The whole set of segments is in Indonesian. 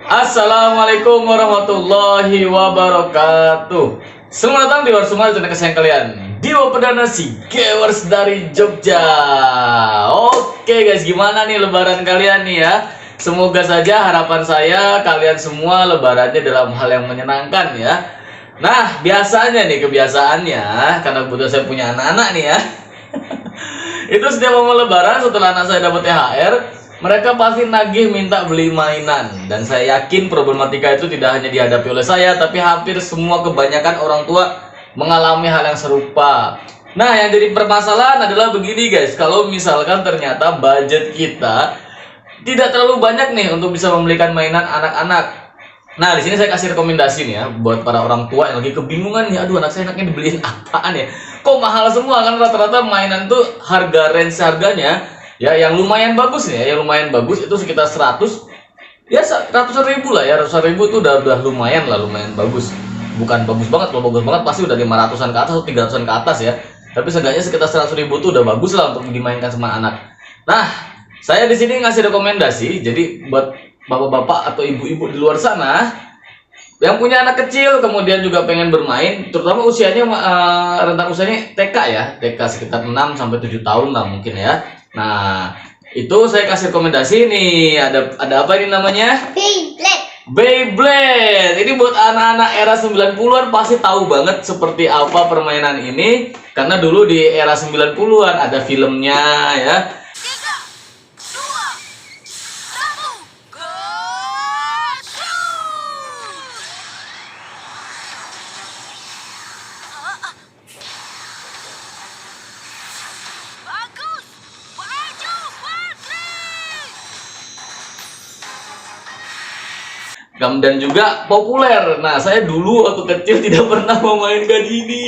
Assalamualaikum warahmatullahi wabarakatuh. Selamat datang di luar semua channel kesayangan kalian, Dewa Perdana si Gamers dari Jogja. Oke guys, gimana nih lebaran kalian nih ya? Semoga saja harapan saya kalian semua lebarannya dalam hal yang menyenangkan ya. Nah, biasanya nih kebiasaannya, karena kebetulan saya punya anak-anak nih ya. Itu setiap momen lebaran setelah anak saya dapat THR, mereka pasti nagih minta beli mainan. Dan saya yakin problematika itu tidak hanya dihadapi oleh saya, tapi hampir semua kebanyakan orang tua mengalami hal yang serupa. Nah, yang jadi permasalahan adalah begini guys, kalau misalkan ternyata budget kita tidak terlalu banyak nih untuk bisa membelikan mainan anak-anak. Nah, di sini saya kasih rekomendasi nih ya buat para orang tua yang lagi kebingungan nih, aduh anak saya enaknya dibeliin apaan ya? Kok mahal semua, kan rata-rata mainan tuh range harganya ya yang lumayan bagus nih ya, yang lumayan bagus itu sekitar 100 ya, ratusan ribu lah ya, ratusan ribu itu udah lumayan lah, lumayan bagus. Bukan bagus banget, kalau bagus banget pasti udah 500-an ke atas atau 300-an ke atas ya. Tapi seenggaknya sekitar 100 ribu itu udah bagus lah untuk dimainkan sama anak. Nah, saya di sini ngasih rekomendasi, jadi buat bapak-bapak atau ibu-ibu di luar sana yang punya anak kecil kemudian juga pengen bermain, terutama usianya rentang usianya TK ya, TK sekitar 6 sampai 7 tahun lah mungkin ya. Nah, itu saya kasih rekomendasi nih, ada apa ini namanya? Beyblade. Ini buat anak-anak era 90-an pasti tahu banget seperti apa permainan ini, karena dulu di era 90-an ada filmnya ya. Dan juga populer. Nah, saya dulu waktu kecil tidak pernah memainkan ini.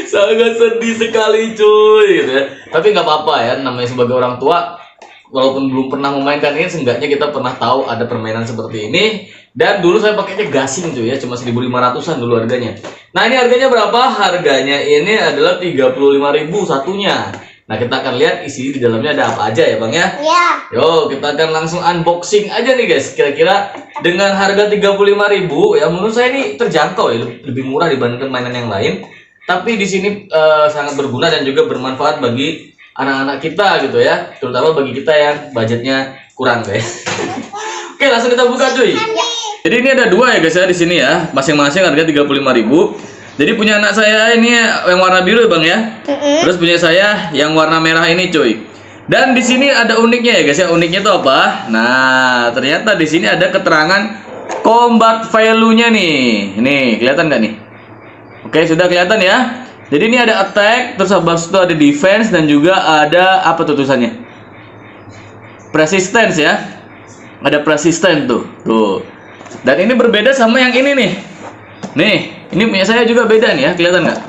Sangat sedih sekali cuy gitu ya. Tapi nggak apa-apa ya, namanya sebagai orang tua, walaupun belum pernah memainkan ini, seenggaknya kita pernah tahu ada permainan seperti ini. Dan dulu saya pakainya gasing cuy ya, cuma 1.500-an dulu harganya. Nah, ini harganya berapa? Harganya ini adalah 35.000 satunya. Nah, kita akan lihat isi di dalamnya ada apa aja ya Bang ya. Iya. Yo, kita akan langsung unboxing aja nih guys. Kira-kira dengan harga 35.000 ya, menurut saya ini terjangkau ya, lebih murah dibandingkan mainan yang lain. Tapi di sini sangat berguna dan juga bermanfaat bagi anak-anak kita gitu ya, terutama bagi kita yang budgetnya kurang guys. Oke, langsung kita buka cuy. Jadi ini ada dua ya guys ya di sini ya, masing-masing harga 35.000. Jadi punya anak saya ini yang warna biru ya Bang ya. Terus punya saya yang warna merah ini cuy. Dan di sini ada uniknya ya guys ya. Uniknya itu apa? Nah, ternyata di sini ada keterangan combat value-nya nih. Nih, kelihatan nggak nih? Oke, sudah kelihatan ya. Jadi ini ada attack, terus habis itu ada defense, dan juga ada apa tuh tulisannya? Persistence ya. Ada persistence tuh. Tuh. Dan ini berbeda sama yang ini nih. Nih, ini punya saya juga beda nih ya, kelihatan nggak?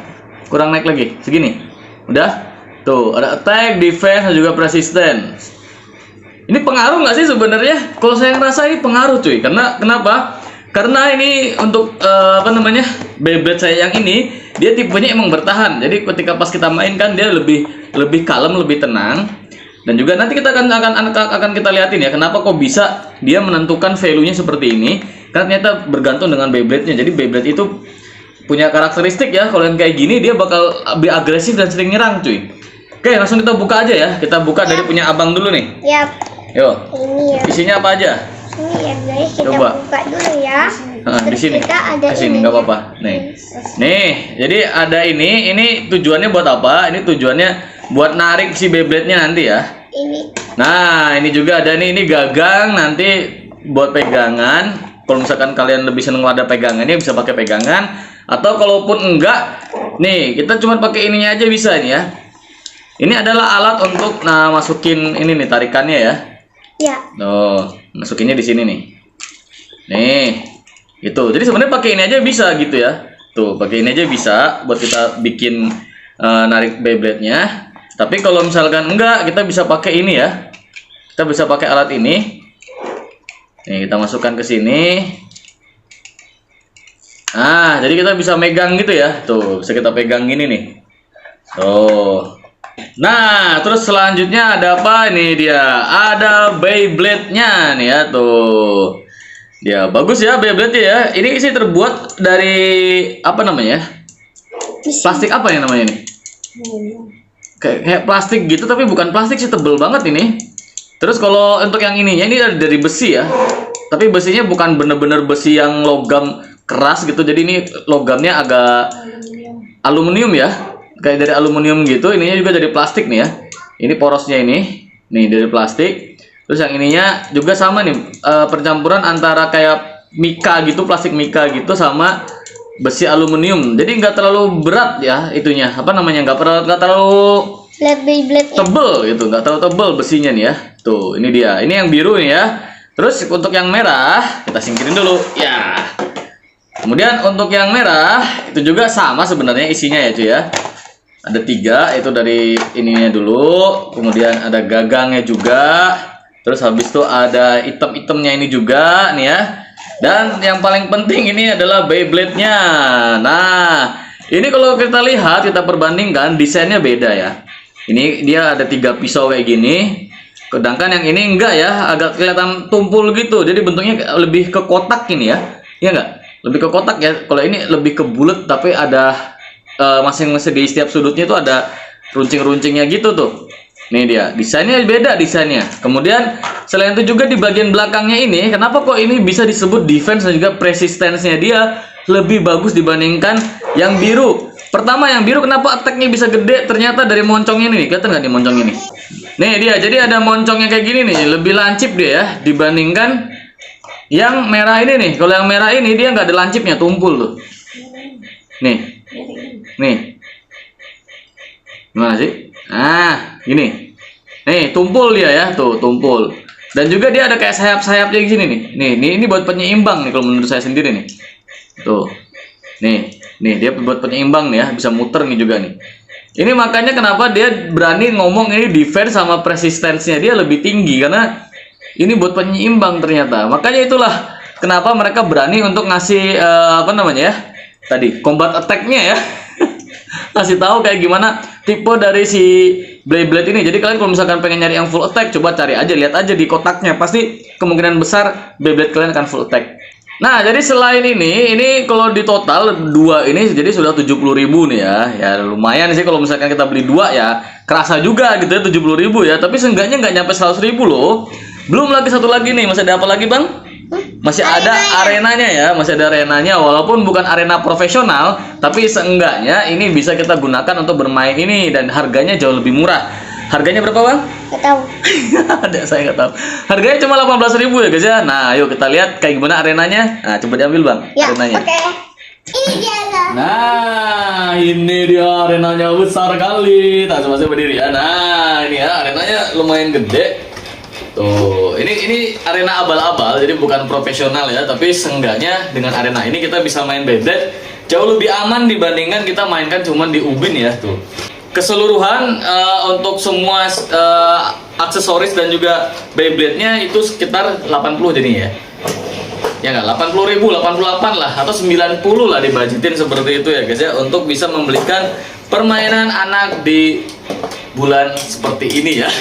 Kurang naik lagi, segini. Udah? Tuh, ada attack, defense, dan juga persistence. Ini pengaruh nggak sih sebenarnya? Kalau saya ngerasa ini pengaruh cuy. Karena kenapa? Karena ini untuk apa namanya? Beyblade saya yang ini, dia tipenya emang bertahan. Jadi ketika pas kita main kan dia lebih kalem, lebih tenang. Dan juga nanti kita akan kita liatin ya, kenapa kok bisa dia menentukan value-nya seperti ini. Karena ternyata bergantung dengan Beyblade-nya. Jadi Beyblade itu punya karakteristik ya, kalau yang kayak gini dia bakal lebih agresif dan sering nyerang cuy. Oke, langsung kita buka aja ya. Kita buka dari punya abang dulu nih. Yap. Yo. Ini ya. Isinya apa aja? Ini ya guys, kita coba buka dulu ya. Di sini. Kita ada di sini nggak apa-apa. Nih, jadi ada ini. Ini tujuannya buat apa? Ini tujuannya buat narik si Beyblade-nya nanti ya. Ini. Nah, ini juga ada nih. Ini gagang nanti buat pegangan. Kalau misalkan kalian lebih seneng ada pegangannya, bisa pakai pegangan. Atau kalaupun enggak, nih kita cuma pakai ininya aja bisa nih ya. Ini adalah alat untuk masukin ini nih tarikannya ya. Ya. Tuh, masukinnya di sini nih. Nih, gitu. Jadi sebenarnya pakai ini aja bisa gitu ya. Tuh, pakai ini aja bisa buat kita bikin narik Beyblade-nya. Tapi kalau misalkan enggak, kita bisa pakai ini ya. Kita bisa pakai alat ini. Nih, kita masukkan ke sini. Nah, jadi kita bisa megang gitu ya. Tuh, bisa kita pegang gini nih. Tuh. Nah, terus selanjutnya ada apa? Ini dia, ada Beyblade-nya nih ya tuh. Ya, bagus ya Beyblade ya. Ini sih terbuat dari apa namanya? Plastik apa ya namanya ini? Kayak plastik gitu, tapi bukan plastik sih, tebel banget ini. Terus kalau untuk yang ininya ini dari besi ya. Tapi besinya bukan bener-bener besi yang logam keras gitu. Jadi ini logamnya agak aluminium ya. Kayak dari aluminium gitu. Ininya juga dari plastik nih ya. Ini porosnya ini. Nih dari plastik. Terus yang ininya juga sama nih, percampuran antara kayak mika gitu, plastik mika gitu sama besi aluminium. Jadi nggak terlalu berat ya itunya. Apa namanya? Nggak terlalu Beyblade. tebel gitu, nggak terlalu tebel besinya nih ya. Tuh, ini dia. Ini yang biru nih ya. Terus untuk yang merah kita singkirin dulu. Ya. Kemudian untuk yang merah itu juga sama sebenarnya isinya ya cuy ya. Ada 3, itu dari ininya dulu. Kemudian ada gagangnya juga. Terus habis itu ada item-itemnya ini juga nih ya. Dan yang paling penting ini adalah Beyblade-nya. Nah, ini kalau kita lihat, kita perbandingkan, desainnya beda ya. Ini dia ada 3 pisau kayak gini. Sedangkan yang ini enggak ya, agak kelihatan tumpul gitu. Jadi bentuknya lebih ke kotak ini ya. Iya enggak? Lebih ke kotak ya. Kalau ini lebih ke bulat tapi ada masing-masing di setiap sudutnya itu ada runcing-runcingnya gitu tuh. Nih dia, desainnya beda desainnya. Kemudian selain itu juga di bagian belakangnya ini, kenapa kok ini bisa disebut defense dan juga persistence-nya dia lebih bagus dibandingkan yang biru. Pertama yang biru kenapa attack-nya bisa gede? Ternyata dari moncongnya ini, kelihatan nggak di moncong ini? Nih dia, jadi ada moncongnya kayak gini nih, lebih lancip dia ya dibandingkan yang merah ini nih. Kalau yang merah ini dia nggak ada lancipnya, tumpul tuh. Nih, nih, gimana sih? Nah, gini. Nih, tumpul dia ya, tuh tumpul. Dan juga dia ada kayak sayap-sayapnya gini nih. Nih, ini buat penyeimbang nih kalau menurut saya sendiri nih. Tuh. Nih dia buat penyeimbang nih ya, bisa muter nih juga nih. Ini makanya kenapa dia berani ngomong ini defense sama persistence-nya dia lebih tinggi karena ini buat penyeimbang ternyata. Makanya itulah kenapa mereka berani untuk ngasih apa namanya ya? Tadi combat attack-nya ya. Ngasih tahu kayak gimana tipe dari si Beyblade ini. Jadi kalian kalau misalkan pengen nyari yang full attack, coba cari aja, lihat aja di kotaknya. Pasti kemungkinan besar Beyblade kalian akan full attack. Nah, jadi selain ini kalau di total 2 ini jadi sudah 70.000 nih ya. Ya lumayan sih kalau misalkan kita beli 2 ya. Kerasa juga gitu ya 70.000 ya, tapi seenggaknya nggak nyampe 100.000 loh. Belum lagi satu lagi nih, masih ada apa lagi, Bang? Masih ada arenanya ya, masih ada arenanya walaupun bukan arena profesional, tapi seenggaknya ini bisa kita gunakan untuk bermain ini dan harganya jauh lebih murah. Harganya berapa, Bang? Nggak tahu. Ada, saya nggak tahu. Harganya cuma 18.000 ya guys ya. Nah, yuk kita lihat kayak gimana arenanya. Nah, coba diambil Bang, Ya, arenanya. oke. Ini dia loh. Nah, ini dia arenanya besar kali. Tak coba saya berdiri ya. Nah, ini ya arenanya lumayan gede. Tuh, ini arena abal-abal, jadi bukan profesional ya, tapi seenggaknya dengan arena ini kita bisa main Beyblade jauh lebih aman dibandingkan kita mainkan cuman di Ubin ya tuh. Keseluruhan untuk semua aksesoris dan juga Beyblade-nya itu sekitar 80 jadinya ya. Ya nggak, 80.000, 88 lah atau 90 lah dibajetin seperti itu ya guys ya, untuk bisa membelikan permainan anak di bulan seperti ini ya.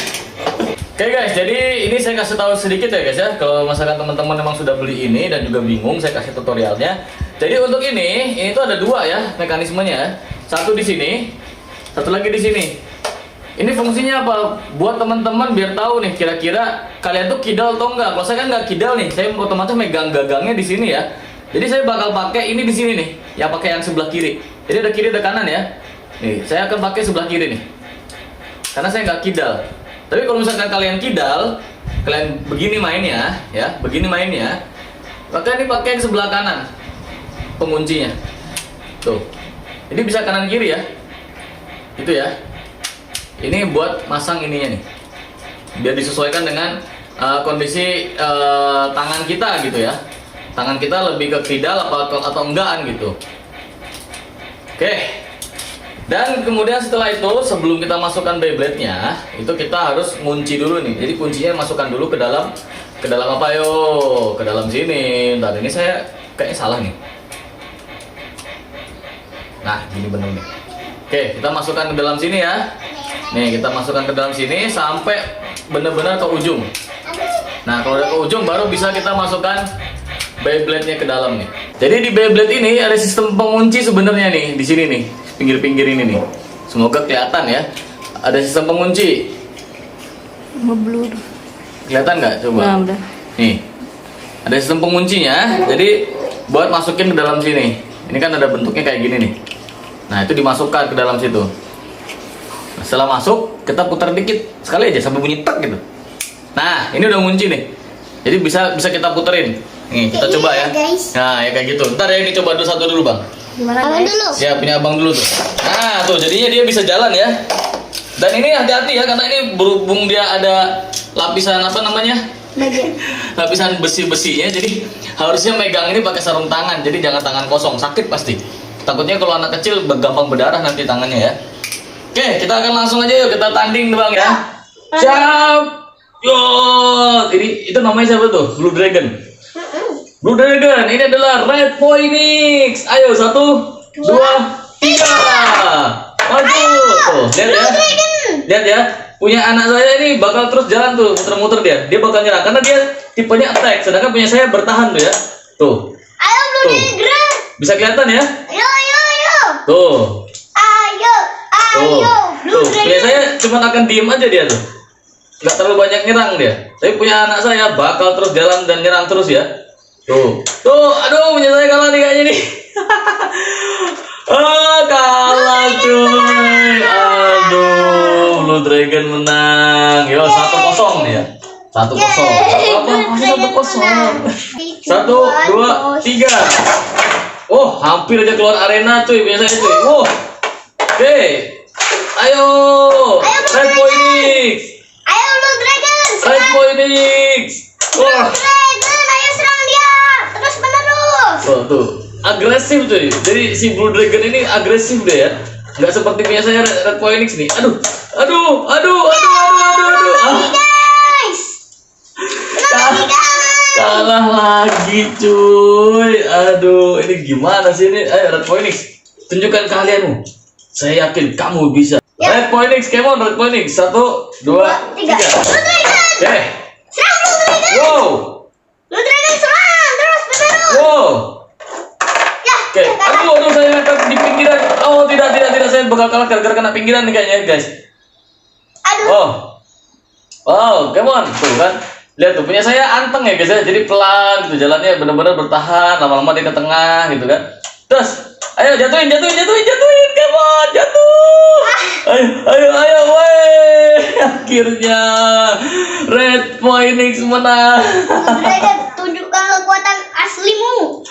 Oke guys, jadi ini saya kasih tahu sedikit ya guys ya. Kalau misalkan teman-teman memang sudah beli ini dan juga bingung, saya kasih tutorialnya. Jadi untuk ini tuh ada 2 ya mekanismenya. Satu di sini, satu lagi di sini. Ini fungsinya apa? Buat teman-teman biar tahu nih kira-kira kalian tuh kidal atau enggak. Kalau saya kan nggak kidal nih, saya otomatis megang gagangnya di sini ya. Jadi saya bakal pakai ini di sini nih, yang pakai yang sebelah kiri. Jadi ada kiri ada kanan ya. Nih, saya akan pakai sebelah kiri nih. Karena saya nggak kidal. Tapi kalau misalkan kalian kidal, kalian begini mainnya, ya, begini mainnya, maka ini pakai yang sebelah kanan penguncinya. Tuh, ini bisa kanan kiri ya, itu ya. Ini buat masang ininya nih, biar disesuaikan dengan kondisi tangan kita gitu ya. Tangan kita lebih ke kidal atau enggaan gitu. Oke. Dan kemudian setelah itu, sebelum kita masukkan Beyblade-nya, itu kita harus ngunci dulu nih. Jadi kuncinya masukkan dulu ke dalam apa yo? Ke dalam sini. Ntar ini saya kayaknya salah nih. Nah, gini bener nih. Oke, kita masukkan ke dalam sini ya. Nih kita masukkan ke dalam sini sampai benar-benar ke ujung. Nah kalau udah ke ujung baru bisa kita masukkan Beyblade-nya ke dalam nih. Jadi di Beyblade ini ada sistem pengunci sebenarnya nih di sini nih, pinggir-pinggir ini nih. Semoga kelihatan ya. Ada sistem pengunci. Ngeblur. Kelihatan nggak? Coba. Nah, udah. Nih, ada sistem penguncinya. Jadi buat masukin ke dalam sini. Ini kan ada bentuknya kayak gini nih. Nah itu dimasukkan ke dalam situ. Nah, setelah masuk kita putar dikit sekali aja sampai bunyi tek gitu. Nah ini udah ngunci nih. Jadi bisa kita puterin. Nih kita coba ya. Guys. Nah ya kayak gitu. Ntar ya ini coba dulu satu dulu bang. Gimana Abang guys? dulu. Ya punya abang dulu tuh. Nah tuh jadinya dia bisa jalan ya. Dan ini hati-hati ya karena ini berhubung dia ada lapisan apa namanya? Bagian. Lapisan besi-besinya, jadi harusnya megang ini pakai sarung tangan, jadi jangan tangan kosong, sakit pasti. Takutnya kalau anak kecil gampang berdarah nanti tangannya ya. Oke, kita akan langsung aja yuk kita tanding bang ya. Siap. Yo, ini itu namanya siapa tuh? Blue Dragon. Blue Dragon, ini adalah Red Phoenix. Ayo 1, 2, 3. Maju. Tuh, lihat ya. Lihat ya. Punya anak saya ini bakal terus jalan tuh, muter-muter dia. Dia bakal nyerang karena dia tipenya attack, sedangkan punya saya bertahan tuh ya. Tuh. Ayo Blue Tuh. Dragon. Bisa kelihatan ya? Ayo, ayo, ayo. Tuh. Ayo, Tuh. ayo. Blue Tuh. Punya Dragon. saya cuma akan diem aja dia tuh. Nggak terlalu banyak nyerang dia. Tapi punya anak saya bakal terus jalan dan nyerang terus ya. Tuh. Tuh, aduh punya saya kalah nih kayaknya nih. Ah, kalah cuy. Aduh, Blue Dragon menang. Yo, 1-0 nih ya. 1-0. Apa? Masih 1-0. 1, 2, 3. Oh, hampir aja keluar arena cuy biasanya cuy. Oke. Ayo. Red Phoenix. Ayo Blue Dragon. Red Phoenix. Wah. Dragon, ayo serang dia. Terus menerus. Tuh. Agresif cuy. Jadi si Blue Dragon ini agresif deh ya. Nggak seperti biasanya Red Phoenix nih. Aduh. Ah, Guys. kalah lagi cuy. Aduh, ini gimana sih ini? Ayo Red Phoenix, tunjukkan keahlianmu. Saya yakin kamu bisa. Red Phoenix, come on Red Phoenix. 1, 2, 3. Blue Dragon. Oke. Serang Blue Dragon. Wow. Blue Dragon serang. Terus menerus. Wow. Ya. Oke. Aduh, saya ngangkat di pinggiran. Oh, tidak. Saya bakal kalah gara-gara kena pinggiran nih kayaknya, guys. Aduh. Wow, come on. Tuh kan. Lihat tuh, punya saya anteng ya, guys ya. Jadi pelan gitu jalannya, benar-benar bertahan. Lama-lama dia ke tengah gitu kan. Terus, ayo jatuhin. Come on, jatuh. Ayo, woi. Akhirnya Red Phoenix menang. Blue Dragon, tunjukkan kekuatan aslimu.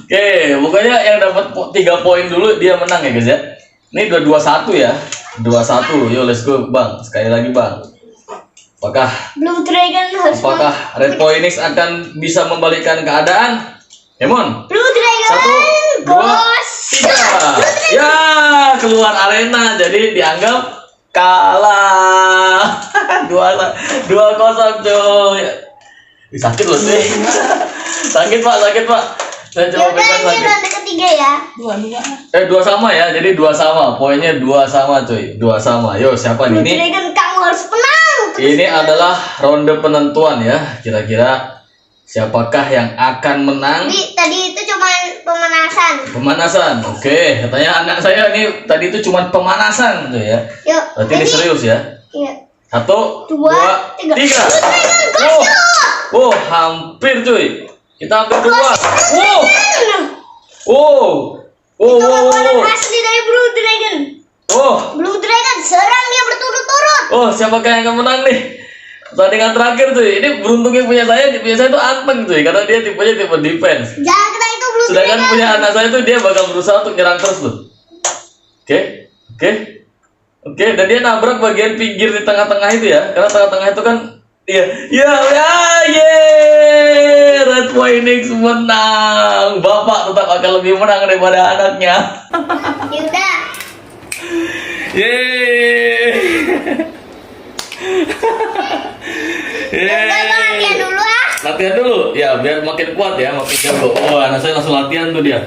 Oke, pokoknya yang dapat 3 poin dulu dia menang ya guys ya. Ini 2-1 ya. 2-1. Yo let's go, Bang. Sekali lagi, Bang. Apakah Blue Dragon harus Red Phoenix akan bisa membalikkan keadaan? Emon. Blue Dragon 1, 2, 3. Ya, keluar arena jadi dianggap kalah. 2-0 cuy. Ih, sakit loh sih. Sakit Pak. Saya coba Yaudah, pegang ini lagi. ronde ketiga ya. 2-2. 2 sama ya, jadi 2 sama. Poinnya 2 sama cuy. 2 sama. Yo, siapa nih? Blue Ini Dragon, kamu harus menang. ini adalah ronde penentuan ya. Kira-kira siapakah yang akan menang? Tadi itu cuma pemanasan. Pemanasan. Oke, katanya anak saya ini tadi itu cuma pemanasan tuh ya. Yuk. Berarti ini serius ya. Iya. 1, 2, 2, 3. 3. Oh, hampir cuy. Kita hampir keluar. Kekuatan asli dari Blue Dragon. Blue Dragon serang dia berturut-turut. Siapakah yang akan menang nih? Pertandingan terakhir tuh. Ini beruntungnya punya saya tuh anteng tuh karena dia tipenya tipe defense. Jangan kita itu Blue Sedangkan Dragon. punya anak saya tuh dia bakal berusaha untuk nyerang terus tuh. Oke, dan dia nabrak bagian pinggir di tengah-tengah itu ya. Karena tengah-tengah itu kan Red Phoenix menang. Bapak tetap akan lebih menang daripada anaknya. Yaudah. Kita latihan dulu ah. Latihan dulu ya biar makin kuat ya, makin jago. Anak saya langsung latihan tuh dia.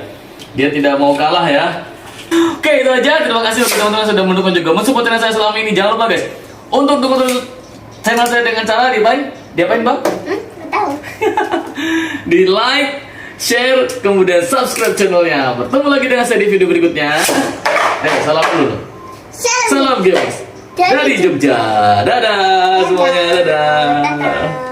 Dia tidak mau kalah ya. Oke, itu aja. Terima kasih untuk teman-teman yang sudah mendukung juga mensupport channel saya selama ini. Jangan lupa guys, untuk dukung terus channel saya dengan cara diapain bang? Nggak tahu. Di like, share, kemudian subscribe channelnya. Bertemu lagi dengan saya di video berikutnya. Salam dulu. Salam guys dari Jogja. Dadah semuanya, dadah.